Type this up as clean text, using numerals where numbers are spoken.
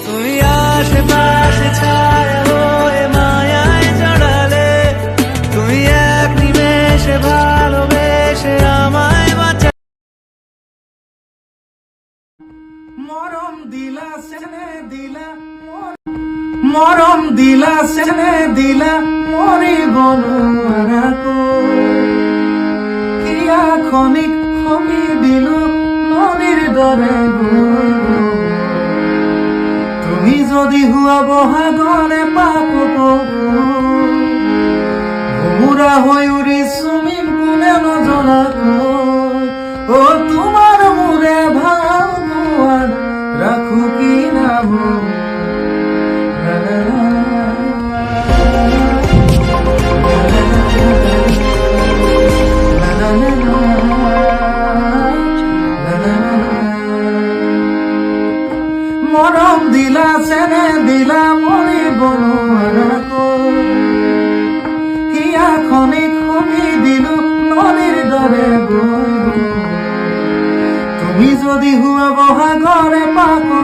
তুমি আশেপাশে ছায়া হয়ে মায়ায় জড়ালে, তুমি এক নিমেষে ভালোবেসে আমায় বাঁচা। মরম দিলা সেনে দিলা, মরম দিলা সেনে দিলা, মরিব নোৱাৰাকো হিয়া খনিক খমি দিলো নদীৰ দৰে গৈ। তুমি যদি হুৱা বহাগৰে পাকো ভোমোৰা হৈ উৰি চুমিম কোনে নজনাকৈ। অ তোমাৰ মোৰে ভাল পোৱাৰ ৰাখো কি নাম। মৰম দিলা চেনে দিলা মৰিব নোৱাৰাকৈ হিয়া খনিক খমি দিলো নদীৰ দৰে গৈ। তুমি যদি হুৱা বহাগৰে পাকো